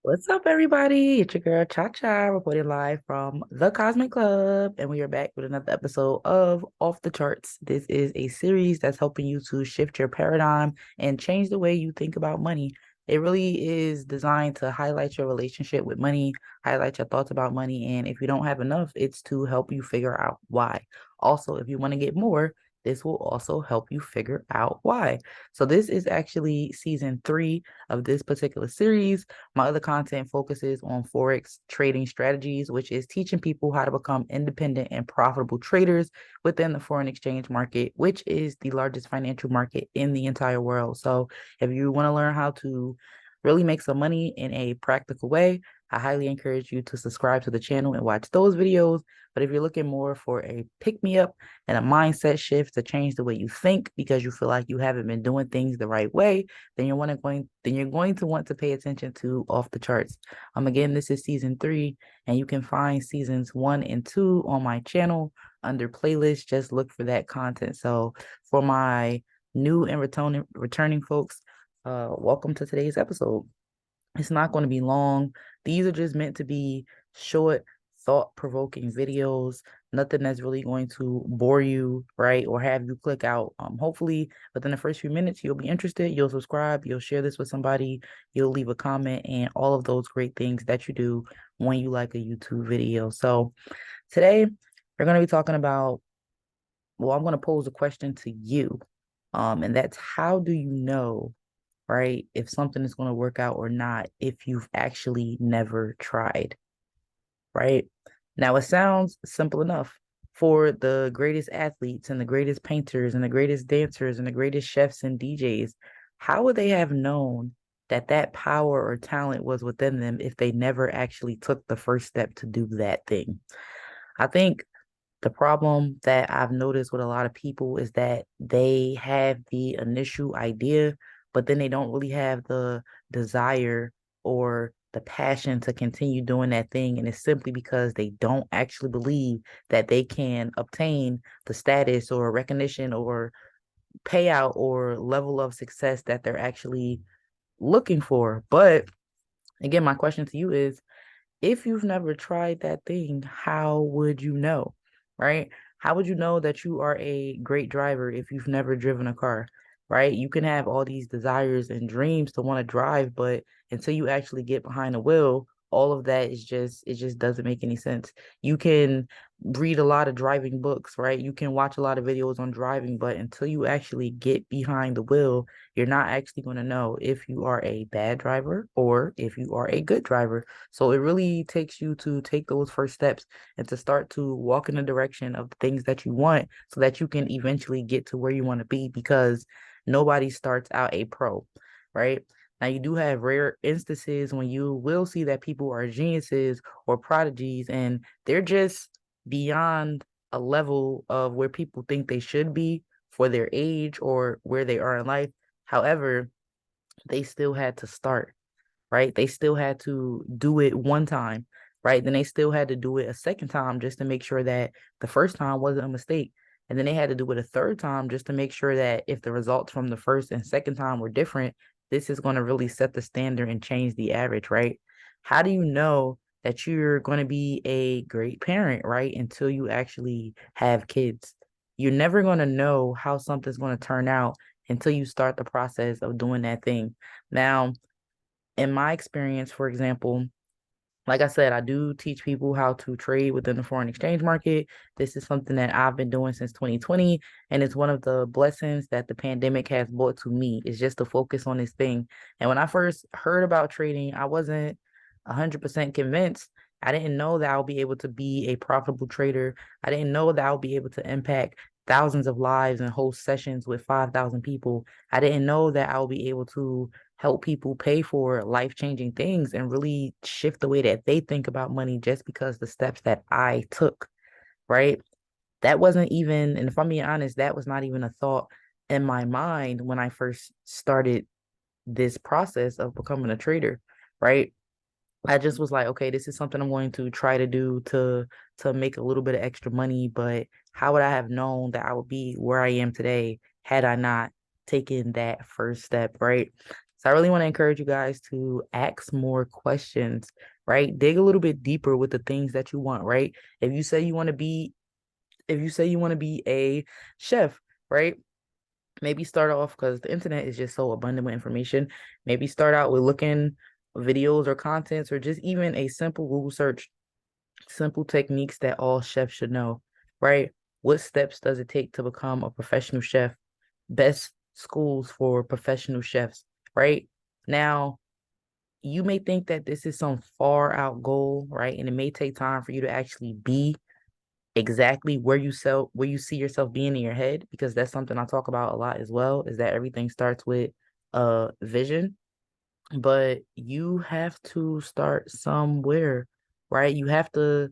What's up, everybody? It's your girl Cha reporting live from the Cosmic Club, and we are back with another episode of Off the Charts. This is a series that's helping you to shift your paradigm and change the way you think about money. It really is designed to highlight your relationship with money, highlight your thoughts about money, and if you don't have enough, it's to help you figure out why. Also, if you want to get more, this will also help you figure out why. So, this is actually season 3 of this particular series. My other content focuses on Forex trading strategies, which is teaching people how to become independent and profitable traders within the foreign exchange market, which is the largest financial market in the entire world. So, if you want to learn how to really make some money in a practical way, I highly encourage you to subscribe to the channel and watch those videos. But if you're looking more for a pick me up and a mindset shift to change the way you think because you feel like you haven't been doing things the right way, then you're going to want to pay attention to Off the Charts. Again, this is season 3, and you can find seasons 1 and 2 on my channel under playlist. Just look for that content. So for my new and returning folks, welcome to today's episode. It's not going to be long. These are just meant to be short, thought-provoking videos. Nothing that's really going to bore you, right? Or have you click out. Hopefully, within the first few minutes, you'll be interested. You'll subscribe. You'll share this with somebody. You'll leave a comment and all of those great things that you do when you like a YouTube video. So today, we're going to be talking about, well, I'm going to pose a question to you. And that's, how do you know, right, if something is going to work out or not if you've actually never tried, right? Now, it sounds simple enough. For the greatest athletes and the greatest painters and the greatest dancers and the greatest chefs and DJs, how would they have known that that power or talent was within them if they never actually took the first step to do that thing? I think the problem that I've noticed with a lot of people is that they have the initial idea, but then they don't really have the desire or the passion to continue doing that thing. And it's simply because they don't actually believe that they can obtain the status or recognition or payout or level of success that they're actually looking for. But again, my question to you is, if you've never tried that thing, how would you know, right? How would you know that you are a great driver if you've never driven a car, right? You can have all these desires and dreams to want to drive, but until you actually get behind the wheel, all of that is just, it just doesn't make any sense. You can read a lot of driving books, right? You can watch a lot of videos on driving, but until you actually get behind the wheel, you're not actually going to know if you are a bad driver or if you are a good driver. So it really takes you to take those first steps and to start to walk in the direction of the things that you want so that you can eventually get to where you want to be, because nobody starts out a pro, right? Now, you do have rare instances when you will see that people are geniuses or prodigies and they're just beyond a level of where people think they should be for their age or where they are in life. However, they still had to start, right? They still had to do it one time, right? Then they still had to do it a second time just to make sure that the first time wasn't a mistake. And then they had to do it a third time just to make sure that if the results from the first and second time were different, this is going to really set the standard and change the average, right? How do you know that you're going to be a great parent, right? Until you actually have kids. You're never going to know how something's going to turn out until you start the process of doing that thing. Now, in my experience, for example, like I said, I do teach people how to trade within the foreign exchange market. This is something that I've been doing since 2020, and it's one of the blessings that the pandemic has brought to me, is just to focus on this thing. And when I first heard about trading, I wasn't 100% convinced. I didn't know that I'll be able to be a profitable trader. I didn't know that I'll be able to impact thousands of lives and host sessions with 5,000 people. I didn't know that I'll be able to help people pay for life-changing things and really shift the way that they think about money just because the steps that I took, right? That wasn't even, and if I'm being honest, that was not even a thought in my mind when I first started this process of becoming a trader, right? I just was like, okay, this is something I'm going to try to do to make a little bit of extra money, but how would I have known that I would be where I am today had I not taken that first step, right? So I really want to encourage you guys to ask more questions, right? Dig a little bit deeper with the things that you want, right? If you say you want to be, if you say you want to be a chef, right? Maybe start off because the internet is just so abundant with information. Maybe start out with looking videos or contents or just even a simple Google search, simple techniques that all chefs should know, right? What steps does it take to become a professional chef? Best schools for professional chefs, right? Now, you may think that this is some far out goal, right? And it may take time for you to actually be exactly where you see yourself being in your head, because that's something I talk about a lot as well, is that everything starts with a vision, but you have to start somewhere, right? You have to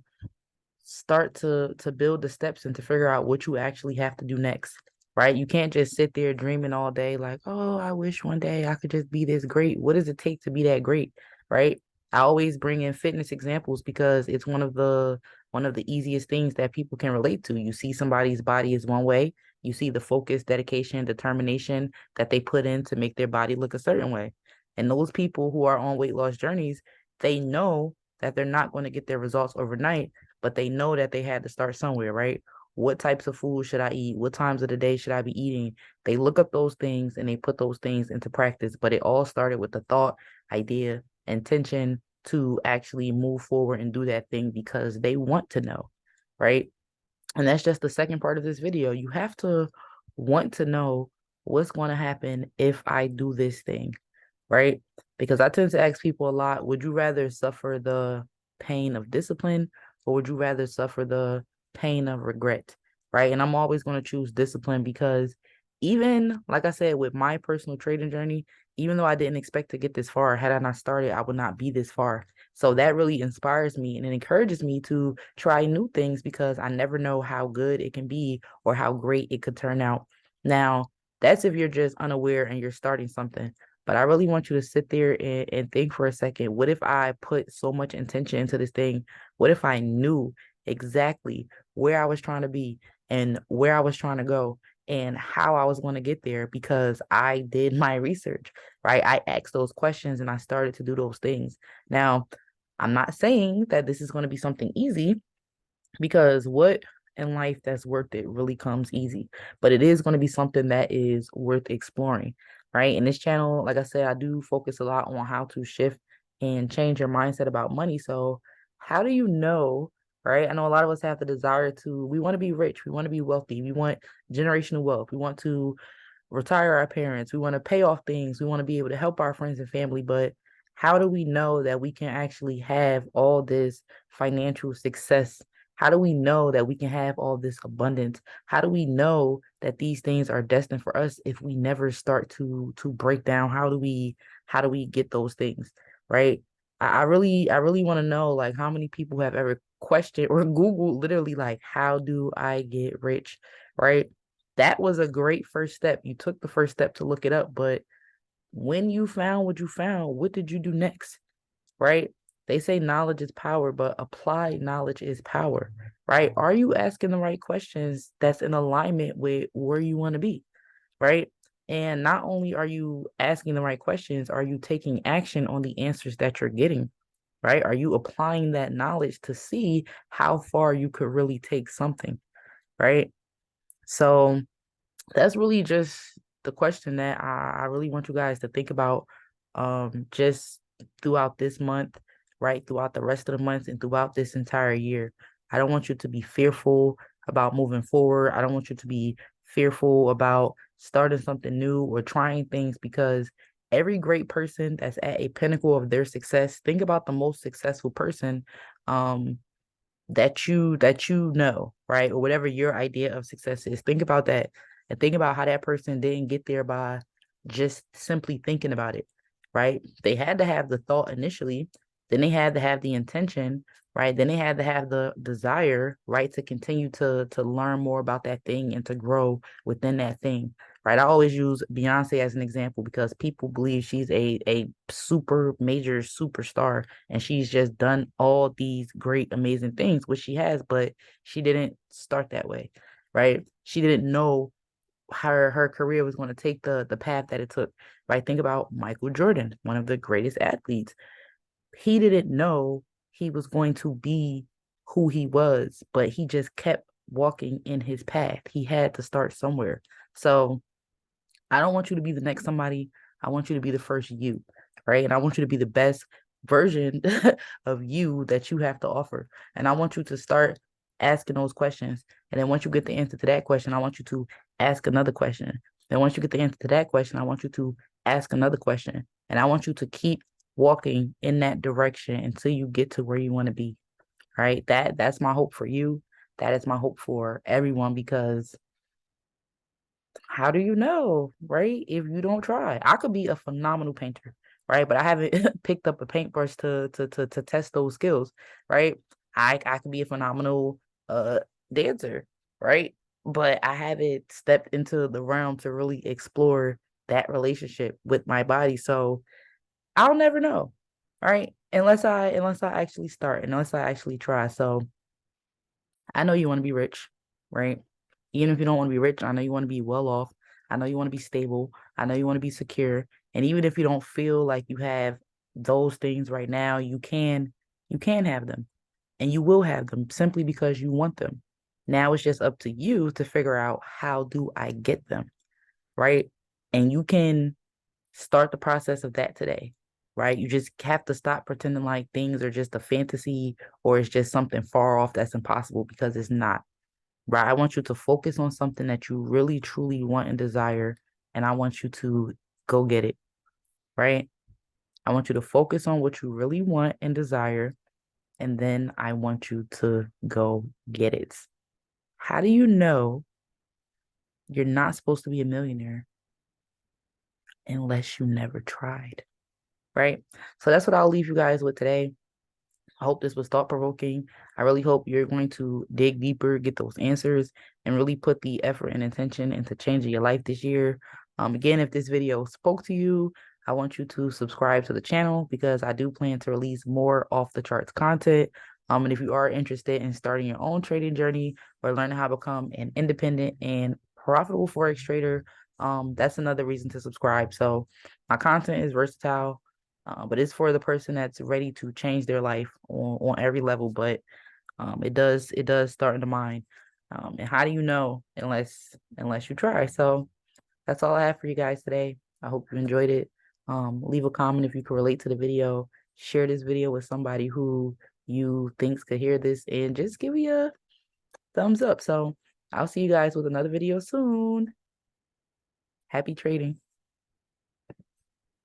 start to build the steps and to figure out what you actually have to do next, right? You can't just sit there dreaming all day like, oh, I wish one day I could just be this great. What does it take to be that great, right? I always bring in fitness examples because it's one of the easiest things that people can relate to. You see somebody's body is one way. You see the focus, dedication, determination that they put in to make their body look a certain way. And those people who are on weight loss journeys, they know that they're not going to get their results overnight, but they know that they had to start somewhere, right? What types of food should I eat? What times of the day should I be eating? They look up those things and they put those things into practice. But it all started with the thought, idea, intention to actually move forward and do that thing because they want to know, right? And that's just the second part of this video. You have to want to know what's going to happen if I do this thing, right? Because I tend to ask people a lot, would you rather suffer the pain of discipline or would you rather suffer the pain of regret, right? And I'm always going to choose discipline because even, like I said, with my personal trading journey, even though I didn't expect to get this far, had I not started, I would not be this far. So that really inspires me and it encourages me to try new things because I never know how good it can be or how great it could turn out. Now, that's if you're just unaware and you're starting something. But I really want you to sit there and think for a second. What if I put so much intention into this thing? What if I knew exactly where I was trying to be and where I was trying to go and how I was going to get there because I did my research, right? I asked those questions and I started to do those things. Now, I'm not saying that this is going to be something easy because what in life that's worth it really comes easy, but it is going to be something that is worth exploring, right? In this channel, like I said, I do focus a lot on how to shift and change your mindset about money. So how do you know, right? I know a lot of us have the desire to, we want to be rich, we want to be wealthy, we want generational wealth, we want to retire our parents, we want to pay off things, we want to be able to help our friends and family, but how do we know that we can actually have all this financial success? How do we know that we can have all this abundance? How do we know that these things are destined for us if we never start to break down how do we get those things, right? I really want to know like how many people have ever questioned or Googled literally like how do I get rich, right? That was a great first step. You took the first step to look it up, but when you found what you found, what did you do next? Right? They say knowledge is power, but applied knowledge is power, right? Are you asking the right questions that's in alignment with where you want to be, right? And not only are you asking the right questions, are you taking action on the answers that you're getting, right? Are you applying that knowledge to see how far you could really take something, right? So that's really just the question that I really want you guys to think about just throughout this month, right? Throughout the rest of the months and throughout this entire year. I don't want you to be fearful about moving forward. I don't want you to be fearful about starting something new or trying things because every great person that's at a pinnacle of their success, think about the most successful person um that you know, right? Or whatever your idea of success is. Think about that and think about how that person didn't get there by just simply thinking about it, right? They had to have the thought initially, then they had to have the intention, right? Then they had to have the desire, right, to continue to learn more about that thing and to grow within that thing. Right. I always use Beyonce as an example because people believe she's a super major superstar and she's just done all these great, amazing things, which she has, but she didn't start that way, right? She didn't know her career was going to take the path that it took. Right? Think about Michael Jordan, one of the greatest athletes. He didn't know he was going to be who he was, but he just kept walking in his path. He had to start somewhere. So I don't want you to be the next somebody. I want you to be the first you, right? And I want you to be the best version of you that you have to offer. And I want you to start asking those questions. And then once you get the answer to that question, I want you to ask another question. Then once you get the answer to that question, I want you to ask another question. And I want you to keep walking in that direction until you get to where you want to be. Right? That's my hope for you. That is my hope for everyone, because how do you know, right? If you don't try. I could be a phenomenal painter, right? But I haven't picked up a paintbrush to test those skills, right? I could be a phenomenal uh dancer, right? But I haven't stepped into the realm to really explore that relationship with my body. So I'll never know, right? Unless I actually start, unless I actually try. So I know you want to be rich, right? Even if you don't want to be rich, I know you want to be well off. I know you want to be stable. I know you want to be secure. And even if you don't feel like you have those things right now, you can have them, and you will have them simply because you want them. Now it's just up to you to figure out, how do I get them, right? And you can start the process of that today, right? You just have to stop pretending like things are just a fantasy, or it's just something far off that's impossible, because it's not, right? I want you to focus on something that you really truly want and desire, and I want you to go get it, right? I want you to focus on what you really want and desire, and then I want you to go get it. How do you know you're not supposed to be a millionaire unless you never tried, right? So that's what I'll leave you guys with today. I hope this was thought provoking. I really hope you're going to dig deeper, get those answers, and really put the effort and intention into changing your life this year. Again, if this video spoke to you, I want you to subscribe to the channel, because I do plan to release more off the charts content. And if you are interested in starting your own trading journey, or learning how to become an independent and profitable Forex trader, that's another reason to subscribe. So my content is versatile. But it's for the person that's ready to change their life on every level. But it does start in the mind. And how do you know unless you try? So that's all I have for you guys today. I hope you enjoyed it. Leave a comment if you can relate to the video. Share this video with somebody who you thinks could hear this, and just give me a thumbs up. So I'll see you guys with another video soon. Happy trading.